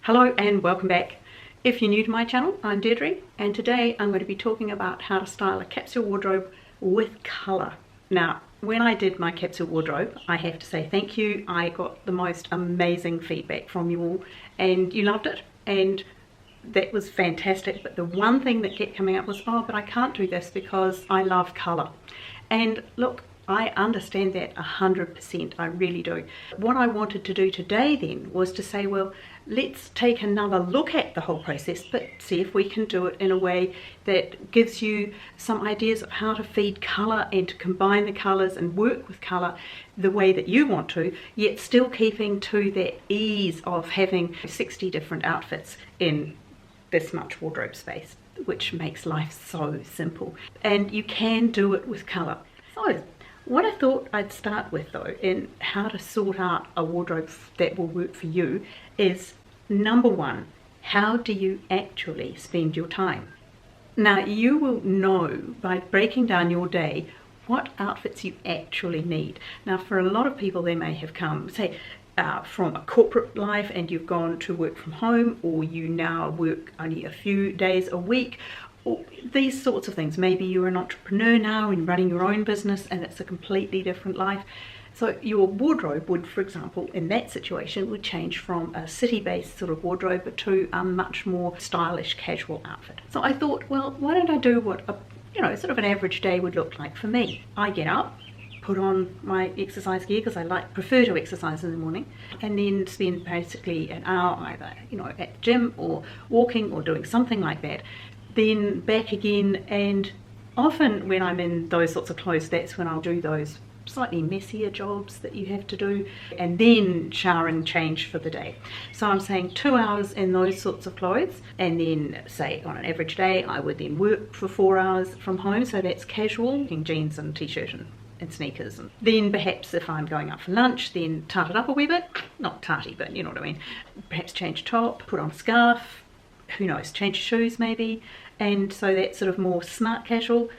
Hello and welcome back. If you're new to my channel, I'm Deirdre, and today I'm going to be talking about how to style a capsule wardrobe with colour. Now, when I did my capsule wardrobe, I have to say thank you. I got the most amazing feedback from you all, and you loved it, and that was fantastic. But the one thing that kept coming up was, oh, but I can't do this because I love colour. And look, I understand that 100%, I really do. What I wanted to do today then was to say, well, let's take another look at the whole process, but see if we can do it in a way that gives you some ideas of how to feed colour and to combine the colours and work with colour the way that you want to, yet still keeping to that ease of having 60 different outfits in this much wardrobe space, which makes life so simple. And you can do it with colour. So, what I thought I'd start with though, in how to sort out a wardrobe that will work for you, is number one, how do you actually spend your time? Now, you will know by breaking down your day what outfits you actually need. Now, for a lot of people, they may have come, say, from a corporate life and you've gone to work from home, or you now work only a few days a week, or these sorts of things. Maybe you're an entrepreneur now and running your own business and it's a completely different life. So your wardrobe would, for example, in that situation, would change from a city-based sort of wardrobe to a much more stylish casual outfit. So I thought, well, why don't I do what a sort of an average day would look like for me? I get up, put on my exercise gear because I prefer to exercise in the morning, and then spend basically an hour either at the gym or walking or doing something like that. Then back again, and often when I'm in those sorts of clothes, that's when I'll do those slightly messier jobs that you have to do, and then shower and change for the day. So I'm saying 2 hours in those sorts of clothes, and then say on an average day I would then work for 4 hours from home, so that's casual, in jeans and t-shirt and sneakers. And then perhaps if I'm going out for lunch, then tart it up a wee bit, not tarty, but you know what I mean, perhaps change top, put on a scarf, who knows, change shoes maybe. And so that's sort of more smart casual,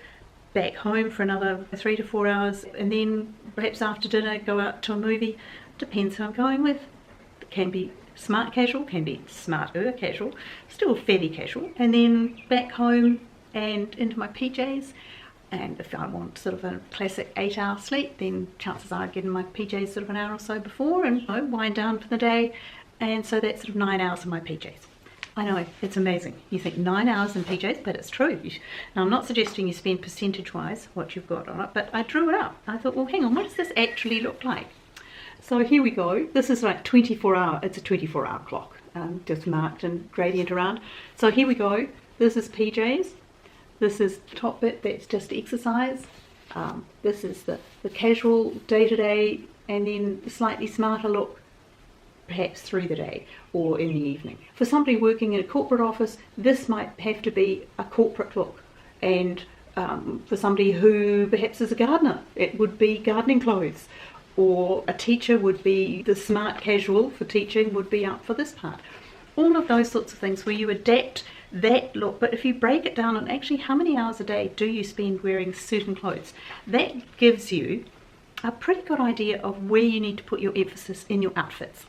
back home for another 3 to 4 hours, and then perhaps after dinner go out to a movie. Depends who I'm going with. It can be smart casual, can be smarter casual, still fairly casual, and then back home and into my PJs. And if I want sort of a classic 8-hour sleep, then chances are I'd get in my PJs sort of an hour or so before and wind down for the day. And so that's sort of 9 hours in my PJs. I know, it's amazing. You think 9 hours in PJs, but it's true. Now, I'm not suggesting you spend percentage-wise what you've got on it, but I drew it up. I thought, well, hang on, what does this actually look like? So here we go. This is like 24-hour, it's a 24-hour clock, just marked and gradient around. So here we go. This is PJs. This is the top bit, that's just exercise. This is the casual day-to-day, and then the slightly smarter look, perhaps through the day or in the evening. For somebody working in a corporate office, this might have to be a corporate look, and for somebody who perhaps is a gardener, it would be gardening clothes, or a teacher would be the smart casual for teaching, would be out for this part. All of those sorts of things where you adapt that look, but if you break it down on actually how many hours a day do you spend wearing certain clothes, that gives you a pretty good idea of where you need to put your emphasis in your outfits.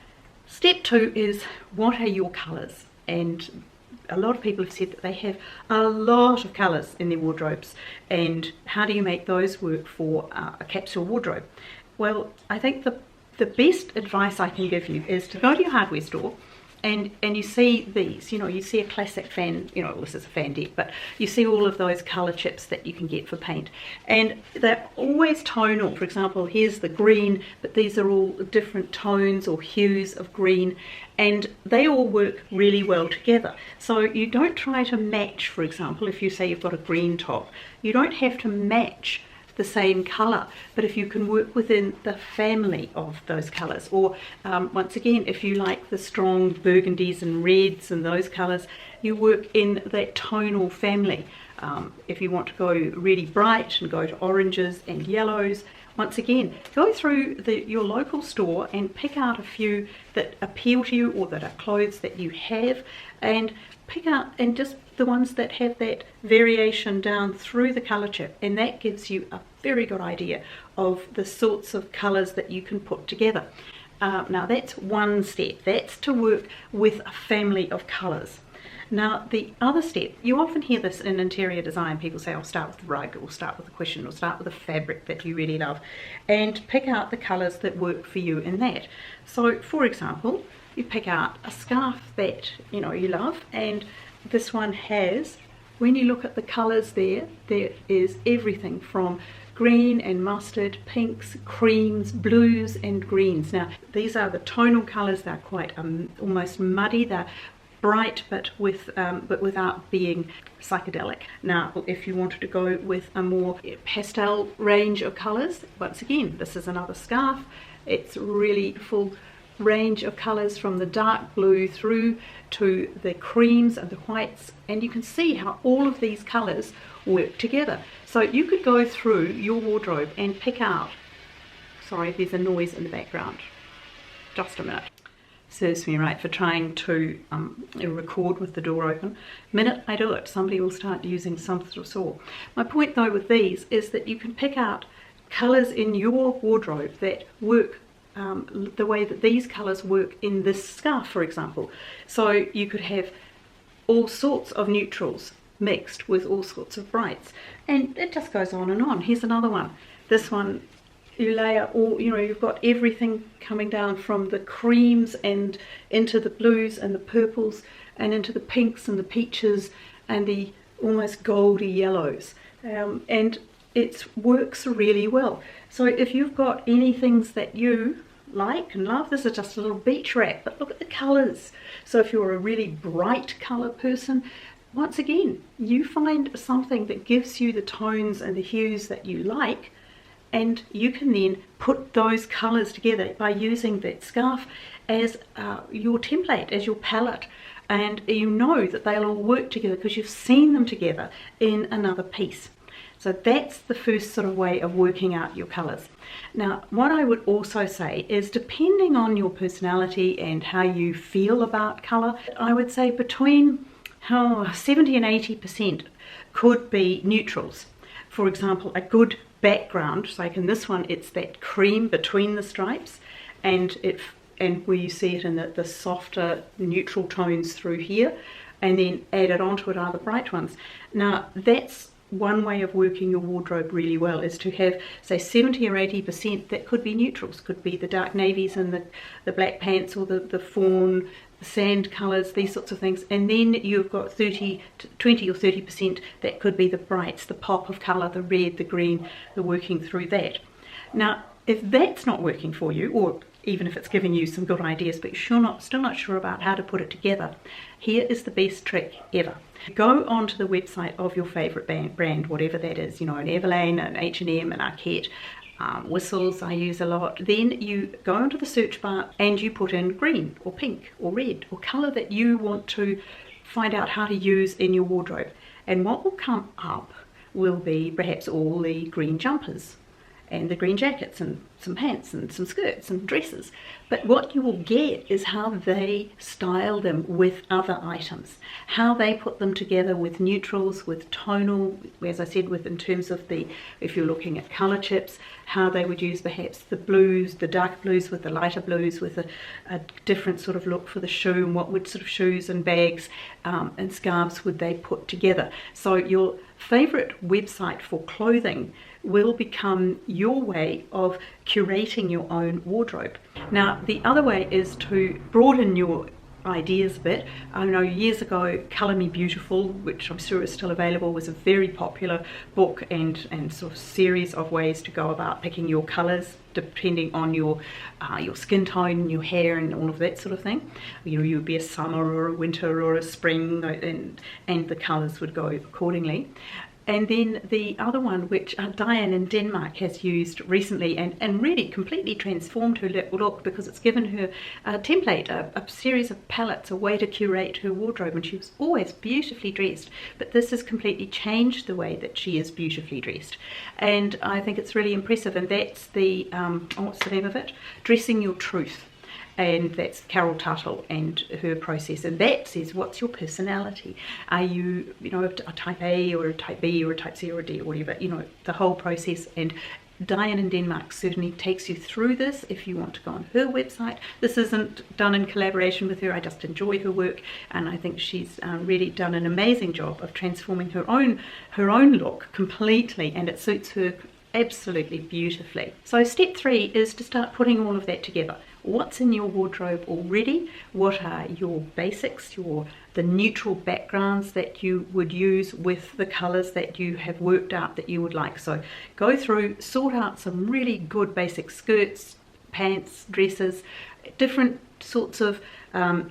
Step 2 is, what are your colours? And a lot of people have said that they have a lot of colours in their wardrobes, and how do you make those work for a capsule wardrobe? Well, I think the best advice I can give you is to go to your hardware store and you see these, you see a classic fan, this is a fan deck, but you see all of those colour chips that you can get for paint, and they're always tonal. For example, here's the green, but these are all different tones or hues of green, and they all work really well together. So you don't try to match, for example, if you say you've got a green top, you don't have to match the same colour, but if you can work within the family of those colours, or once again, if you like the strong burgundies and reds and those colours, you work in that tonal family. If you want to go really bright and go to oranges and yellows, once again, go through your local store and pick out a few that appeal to you or that are clothes that you have, and pick out and just the ones that have that variation down through the colour chip, and that gives you a very good idea of the sorts of colours that you can put together. Now that's one step. That's to work with a family of colours. Now the other step, you often hear this in interior design, people say, I'll start with the rug, or start with the cushion, or start with a fabric that you really love, and pick out the colours that work for you in that. So for example, you pick out a scarf that you love, and this one has, when you look at the colours there is everything from green and mustard, pinks, creams, blues and greens. Now these are the tonal colours. They're quite almost muddy. They're bright but without being psychedelic. Now if you wanted to go with a more pastel range of colours, once again this is another scarf. It's really full range of colours from the dark blue through to the creams and the whites, and you can see how all of these colours work together. So you could go through your wardrobe and pick out, sorry there's a noise in the background, just a minute, serves me right for trying to record with the door open. Minute I do it, somebody will start using some sort of saw. My point though with these is that you can pick out colours in your wardrobe that work the way that these colours work in this scarf, for example. So you could have all sorts of neutrals mixed with all sorts of brights, and it just goes on and on. Here's another one. This one, you layer all, you've got everything coming down from the creams and into the blues and the purples and into the pinks and the peaches and the almost goldy yellows, and it works really well. So if you've got any things that you like and love, this is just a little beach wrap, but look at the colours. So if you're a really bright colour person, once again, you find something that gives you the tones and the hues that you like, and you can then put those colours together by using that scarf as your template, as your palette, and you know that they'll all work together because you've seen them together in another piece. So that's the first sort of way of working out your colours. Now what I would also say is, depending on your personality and how you feel about colour, I would say between 70 and 80% could be neutrals. For example, a good background, so like in this one it's that cream between the stripes, and where you see it in the softer neutral tones through here, and then added onto it are the bright ones. Now that's one way of working your wardrobe really well, is to have say 70 or 80% that could be neutrals, could be the dark navies and the black pants, or the fawn, the sand colours, these sorts of things, and then you've got 20 or 30% that could be the brights, the pop of colour, the red, the green, the working through that. Now if that's not working for you, or even if it's giving you some good ideas but you're still not sure about how to put it together, here is the best trick ever. Go onto the website of your favourite brand, whatever that is, an Everlane, an H&M, an Arquette, Whistles I use a lot. Then you go into the search bar and you put in green or pink or red or colour that you want to find out how to use in your wardrobe, and what will come up will be perhaps all the green jumpers and the green jackets and some pants and some skirts and dresses. But what you will get is how they style them with other items, how they put them together with neutrals, with tonal, as I said, with in terms of if you're looking at colour chips, how they would use perhaps the blues, the dark blues with the lighter blues, with a different sort of look for the shoe, and what would sort of shoes and bags and scarves would they put together. So your favourite website for clothing will become your way of curating your own wardrobe. Now the other way is to broaden your ideas a bit. I know years ago Colour Me Beautiful, which I'm sure is still available, was a very popular book and sort of series of ways to go about picking your colours depending on your skin tone, your hair and all of that sort of thing. You would be a summer or a winter or a spring, and the colours would go accordingly. And then the other one, which Diane in Denmark has used recently and really completely transformed her look, because it's given her a template, a series of palettes, a way to curate her wardrobe, and she was always beautifully dressed, but this has completely changed the way that she is beautifully dressed, and I think it's really impressive. And that's the what's the name of it? Dressing Your Truth. And that's Carol Tuttle and her process, and that says, what's your personality? Are you, a type A or a type B or a type C or a D or whatever, the whole process, and Diane in Denmark certainly takes you through this if you want to go on her website. This isn't done in collaboration with her. I just enjoy her work, and I think she's really done an amazing job of transforming her own look completely, and it suits her absolutely beautifully. So step 3 is to start putting all of that together. What's in your wardrobe already? What are your basics, the neutral backgrounds that you would use with the colors that you have worked out that you would like? So go through, sort out some really good basic skirts, pants, dresses, different sorts of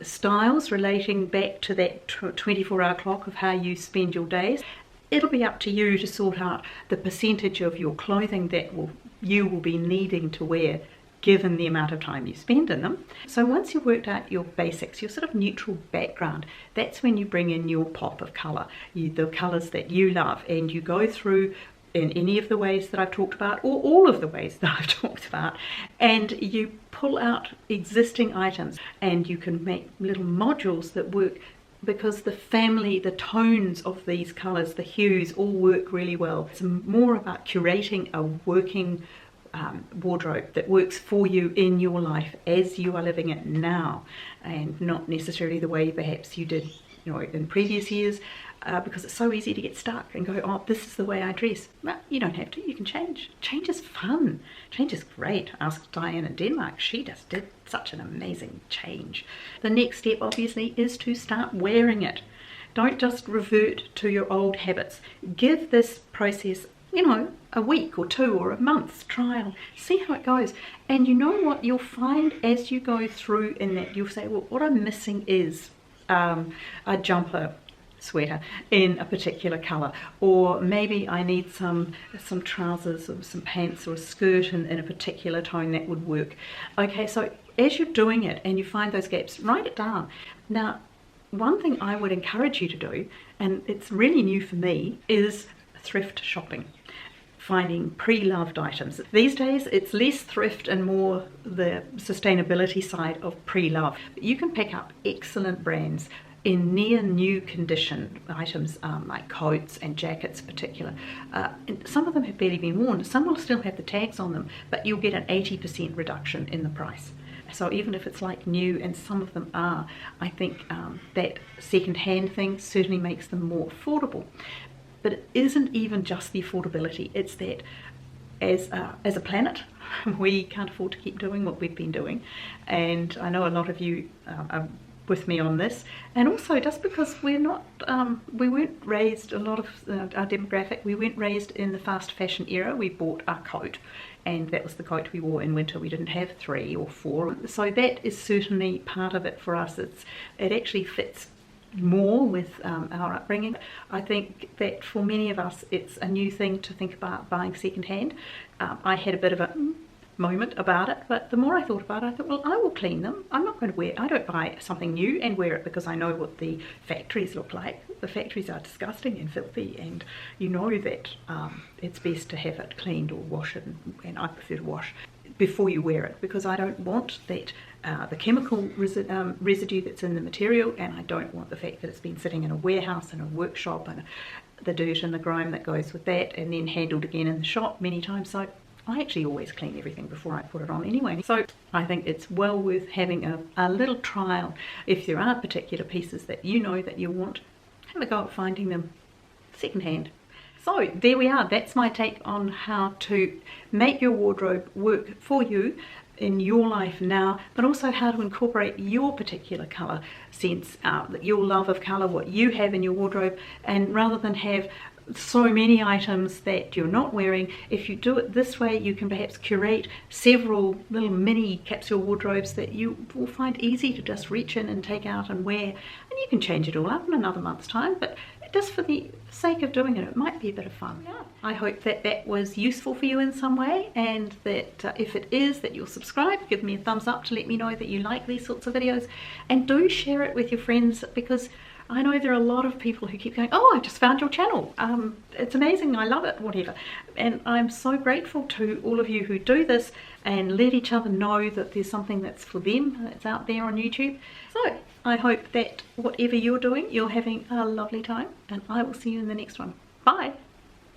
styles relating back to that 24-hour clock of how you spend your days. It'll be up to you to sort out the percentage of your clothing that you will be needing to wear given the amount of time you spend in them. So once you've worked out your basics, your sort of neutral background, that's when you bring in your pop of colour, the colours that you love, and you go through in any of the ways that I've talked about, or all of the ways that I've talked about, and you pull out existing items, and you can make little modules that work, because the family, the tones of these colours, the hues all work really well. It's more about curating a working wardrobe that works for you in your life as you are living it now, and not necessarily the way perhaps you did, in previous years, because it's so easy to get stuck and go, oh, this is the way I dress. Well, you don't have to. You can change. Change is fun. Change is great. Ask Diane in Denmark. She just did such an amazing change. The next step, obviously, is to start wearing it. Don't just revert to your old habits. Give this process a week or 2 or a month's trial. See how it goes. And you know what you'll find as you go through in that, you'll say, well, what I'm missing is a jumper sweater in a particular color, or maybe I need some trousers or some pants or a skirt in a particular tone that would work. Okay, so as you're doing it and you find those gaps, write it down. Now, one thing I would encourage you to do, and it's really new for me, is thrift shopping. Finding pre-loved items. These days it's less thrift and more the sustainability side of pre-love. You can pick up excellent brands in near new condition items, like coats and jackets in particular. And some of them have barely been worn. Some will still have the tags on them, but you'll get an 80% reduction in the price. So even if it's like new, and some of them are, I think that second-hand thing certainly makes them more affordable. But it isn't even just the affordability, it's that as a planet, we can't afford to keep doing what we've been doing. And I know a lot of you are with me on this. And also, just because we weren't raised, a lot of our demographic, we weren't raised in the fast fashion era. We bought our coat, and that was the coat we wore in winter. We didn't have 3 or 4. So that is certainly part of it for us. It actually fits more with our upbringing. I think that for many of us it's a new thing to think about buying secondhand. I had a bit of a moment about it, but the more I thought about it, I thought, well, I will clean them. I'm not going to I don't buy something new and wear it because I know what the factories look like. The factories are disgusting and filthy, and you know that it's best to have it cleaned or wash it, and I prefer to wash before you wear it, because I don't want that the chemical residue that's in the material, and I don't want the fact that it's been sitting in a warehouse and a workshop, and the dirt and the grime that goes with that, and then handled again in the shop many times. So I actually always clean everything before I put it on anyway. So I think it's well worth having a little trial. If there are particular pieces that you know that you want, have a go at finding them secondhand. So there we are. That's my take on how to make your wardrobe work for you in your life now, but also how to incorporate your particular colour sense, your love of colour, what you have in your wardrobe, and rather than have so many items that you're not wearing, if you do it this way, you can perhaps curate several little mini capsule wardrobes that you will find easy to just reach in and take out and wear, and you can change it all up in another month's time. But just for the sake of doing it, it might be a bit of fun. Yeah. I hope that that was useful for you in some way, and that if it is, that you'll subscribe, give me a thumbs up to let me know that you like these sorts of videos, and do share it with your friends, because I know there are a lot of people who keep going, oh, I just found your channel, it's amazing, I love it, whatever. And I'm so grateful to all of you who do this and let each other know that there's something that's for them, that's out there on YouTube. So I hope that whatever you're doing, you're having a lovely time, and I will see you in the next one. Bye.